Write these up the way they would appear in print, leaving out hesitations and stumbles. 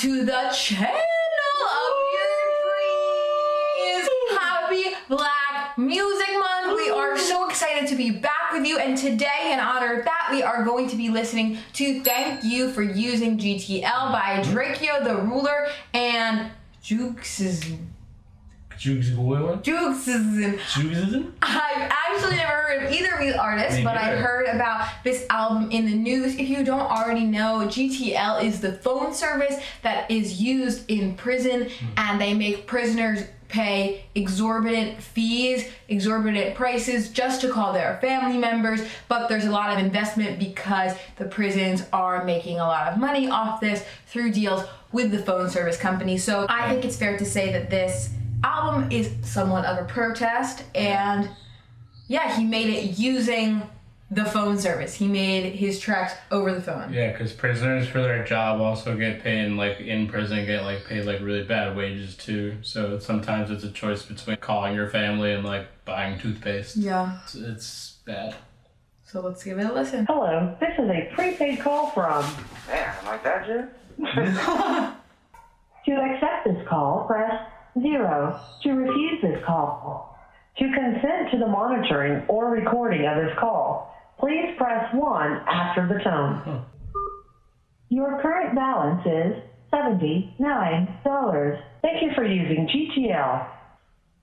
to the channel of your dreams. Happy Black Music Month. We are so excited to be back with you, and today, in honor of that, we are going to be listening to Thank You for Using GTL by Drakeo The Ruler and JoogSzn. JoogSzn? I've actually never heard of either of these artists, but I've heard about this album in the news. If you don't already know, GTL is the phone service that is used in prison, and they make prisoners pay exorbitant fees, exorbitant prices just to call their family members, but there's a lot of investment because the prisons are making a lot of money off this through deals with the phone service company. So I think it's fair to say that this album is somewhat of a protest, and yeah, he made it using the phone service. He made his tracks over the phone. Yeah, because prisoners for their job also get paid, like in prison, get like paid like really bad wages too. So sometimes it's a choice between calling your family and like buying toothpaste. Yeah. It's bad. So let's give it a listen. Hello, this is a prepaid call from... Damn, like that, Jim? To accept this call, press 0. To refuse this call. To consent to the monitoring or recording of this call, please press 1 after the tone. Your current balance is $79. Thank you for using GTL.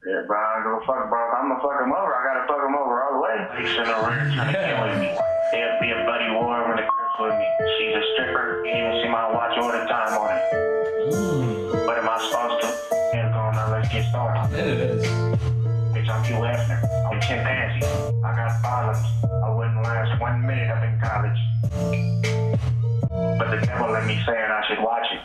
Yeah, bro, I don't give a fuck, bro. If I'm gonna fuck him over, I gotta fuck him over all the way. He's sitting over here trying to kill with me. There'll be a buddy war over the Crips with me. She's a stripper. You even see my watch all the time on it. What am I supposed to? Yeah, go on, now let's get started. It is. Bitch, I'm Hugh Hefner. I'm chimpanzee. I got violence. I wouldn't last 1 minute up in college. But the devil let me say it, I should watch it.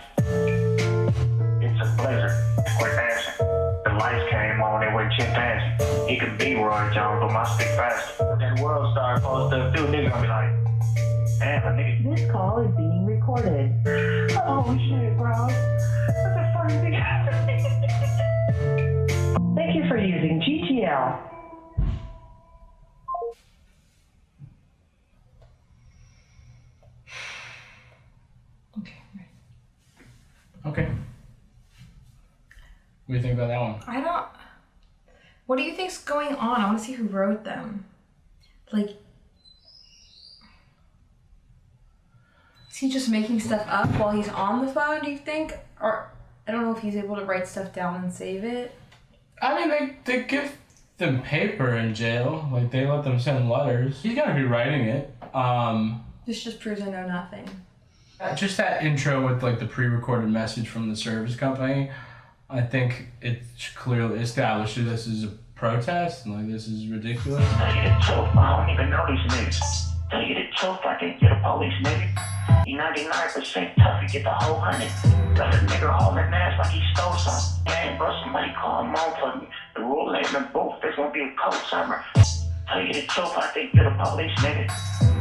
It's a blizzard. Quit dancing. The lights came on, it went chimpanzee. He could be Roy Jones, but my stick fast. That world star post up, dude, nigga gonna be like, damn, a nigga. This call is being recorded. Oh shit, bro. That's a funny thing. Thank you for using GTL. Okay. What do you think about that one? What do you think's going on? I want to see who wrote them. Like, is he just making stuff up while he's on the phone, do you think? Or, I don't know if he's able to write stuff down and save it. I mean, they give them paper in jail. Like, they let them send letters. He's gotta be writing it. This just proves I know nothing. Just that intro with like the pre-recorded message from the service company, I think it clearly establishes this is a protest and like this is ridiculous. Tell you the truth, I don't even know these niggas. Tell you the truth, I think you're the police, nigga. You 99% tough, you get the whole 100. Let a nigga haul an ass like he stole something. Man, bro, somebody call him on for me. The rule ain't in the booth, there's gonna be a cold summer. Tell you the truth, I think you're the police, nigga.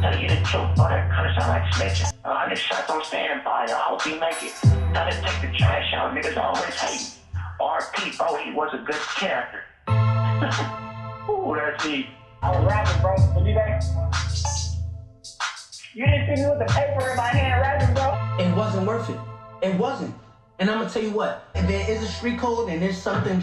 Tell you the truth, boy, that kinda sound like snitching. 100 shots on standby, I hope he make it. Gotta take the trash out, niggas always hate. R.I.P, bro, he was a good character. Ooh, that's me. I was rapping, bro. Did you think? You didn't see me with the paper in my hand rapping, bro? It wasn't worth it. It wasn't. And I'm gonna tell you what, there is a street code and there's something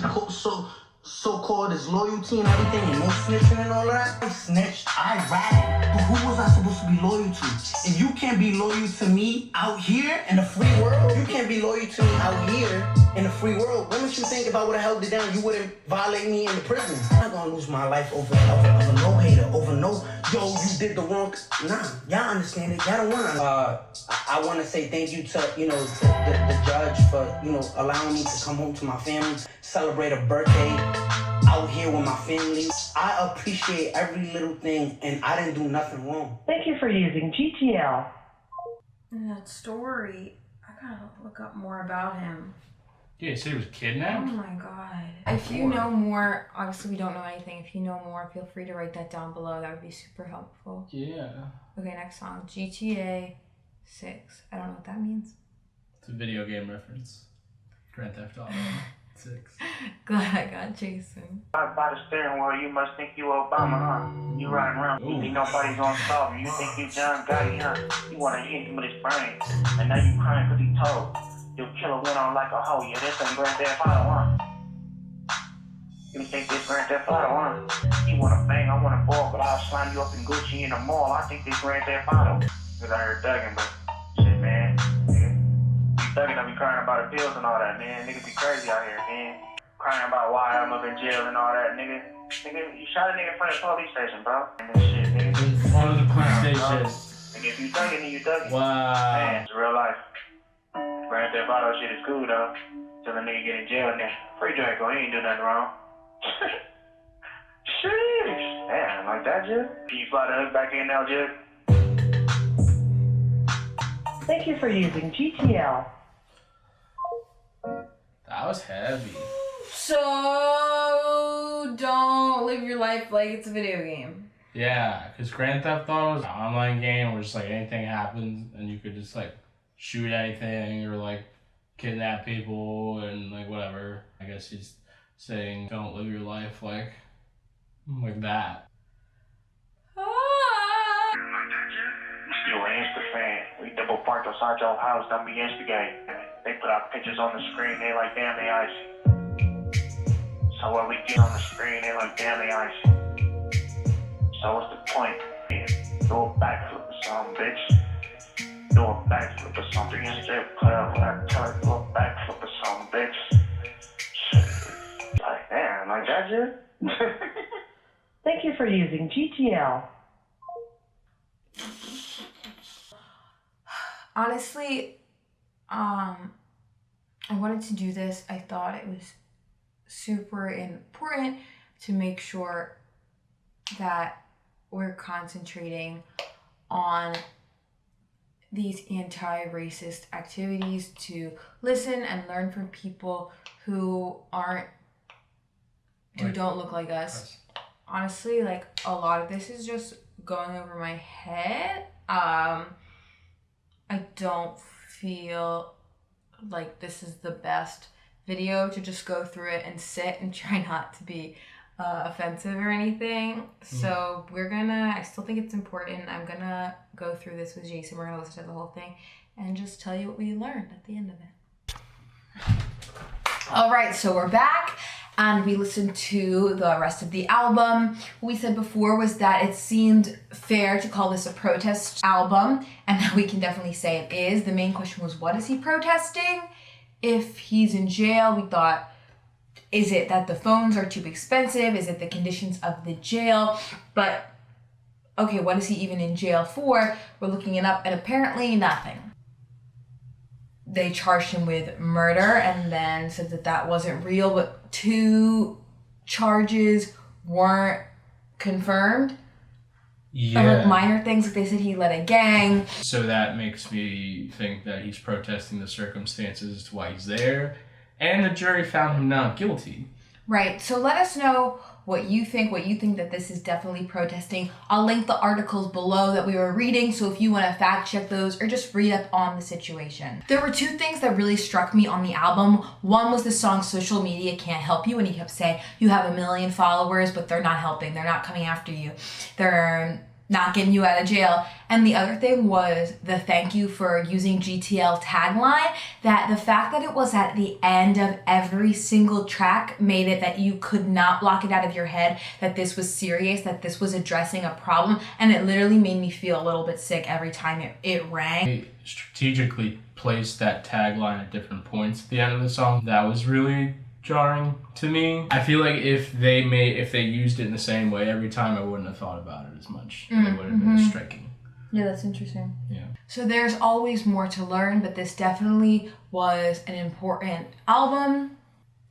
so-called as loyalty and everything and no snitching and all that. I snitched, I rapped, but who was I supposed to be loyal to? If you can't be loyal to me out here in the free world, you can't be loyal to me out here in the free world. What makes you think if I would have held it down, you wouldn't violate me in the prison? I'm not gonna lose my life over no hater, over no, yo, you did the wrong. Nah, y'all understand it. Y'all don't wanna. I wanna say thank you to, you know, the judge for, you know, allowing me to come home to my family, celebrate a birthday out here with my family. I appreciate every little thing, and I didn't do nothing wrong. Thank you for using GTL. And that story, I gotta look up more about him. Yeah, you said he was Oh kidnapped? my god. If you know more, obviously we don't know anything. If you know more, feel free to write that down below. That would be super helpful. Yeah. Okay, next song. GTA 6. I don't know what that means. It's a video game reference. Grand Theft Auto 6. Glad I got Jason. By the steering wheel, you must think you Obama, huh? You riding around, you think nobody's gonna solve you. You think you John Gotti, huh? You wanna hit him with his brain. And now you crying cause he told. Your killer went on like a hoe. Yeah, this ain't Grand Theft Auto, huh? You think this Grand Theft Auto, huh? You wanna bang, I wanna ball, but I'll slime you up in Gucci in the mall. I think this Grand Theft Auto. Cause I heard thugging, but shit, man. Nigga. You thugging, I be crying about the pills and all that, man. Niggas be crazy out here, man. Crying about why I'm up in jail and all that, nigga. Nigga, you shot a nigga in front of the police station, bro. And this shit, nigga. In front of the police station. Nigga, if you thugging, then you thugging. Wow. Man, it's real life. Grand Theft Auto shit is cool, though. Till a nigga get in jail and then free Drakeo, he ain't do nothing wrong. Sheesh. Damn, like that, Jib? Can you fly the hook back in now, Jib? Thank you for using GTL. That was heavy. So don't live your life like it's a video game. Yeah, because Grand Theft Auto is an online game where just like anything happens and you could just like shoot anything or like kidnap people and like whatever. I guess he's saying don't live your life like that. You an Insta fan. We double parked outside your house, don't be instigating. They put out pictures on the screen, they like, damn, they icy. So what we get on the screen, they like, damn, they icy. So what's the point? Yeah, do a backflip or something, bitch. Do a backflip or something. You strip club, when I tell her, do a backflip or something, bitch. Shit. Like, damn, like that, Jib? Thank you for using GTL. Honestly, I wanted to do this. I thought it was super important to make sure that we're concentrating on these anti-racist activities, to listen and learn from people who don't look like us. Honestly, like a lot of this is just going over my head. I don't feel like this is the best video to just go through it and sit and try not to be offensive or anything. So I still think it's important. I'm gonna go through this with Jason. We're gonna listen to the whole thing and just tell you what we learned at the end of it. All right, so we're back. And we listened to the rest of the album. What we said before was that it seemed fair to call this a protest album, and now we can definitely say it is. The main question was, what is he protesting? If he's in jail, we thought, is it that the phones are too expensive? Is it the conditions of the jail? But, okay, what is he even in jail for? We're looking it up, and apparently nothing. They charged him with murder and then said that that wasn't real, but 2 charges weren't confirmed. Yeah. Like minor things, like they said he led a gang. So that makes me think that he's protesting the circumstances as to why he's there, and the jury found him not guilty. Right, so let us know what you think that this is definitely protesting. I'll link the articles below that we were reading, so if you want to fact check those or just read up on the situation. There were 2 things that really struck me on the album. One was the song Social Media Can't Help You, and he kept saying, you have 1 million followers, but they're not helping, they're not coming after you, they're not getting you out of jail. And the other thing was the thank you for using GTL tagline, that the fact that it was at the end of every single track made it that you could not block it out of your head, that this was serious, that this was addressing a problem, and it literally made me feel a little bit sick every time it rang. They strategically placed that tagline at different points at the end of the song. That was really jarring to me. I feel like if they used it in the same way every time, I wouldn't have thought about it as much. It would have been as striking. Yeah, that's interesting. Yeah. So there's always more to learn, but this definitely was an important album.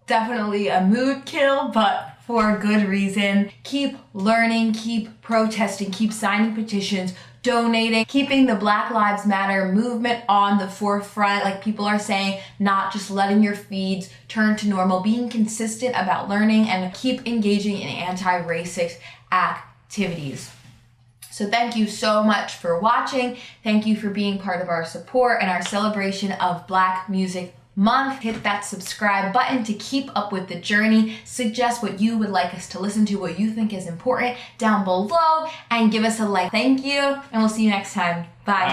Definitely a mood kill, but for a good reason. Keep learning, keep protesting, keep signing petitions, donating, keeping the Black Lives Matter movement on the forefront, like people are saying, not just letting your feeds turn to normal, being consistent about learning, and keep engaging in anti-racist activities. So thank you so much for watching. Thank you for being part of our support and our celebration of Black Music Month. Hit that subscribe button to keep up with the journey. Suggest what you would like us to listen to, what you think is important down below, and give us a like. Thank you, and we'll see you next time. Bye.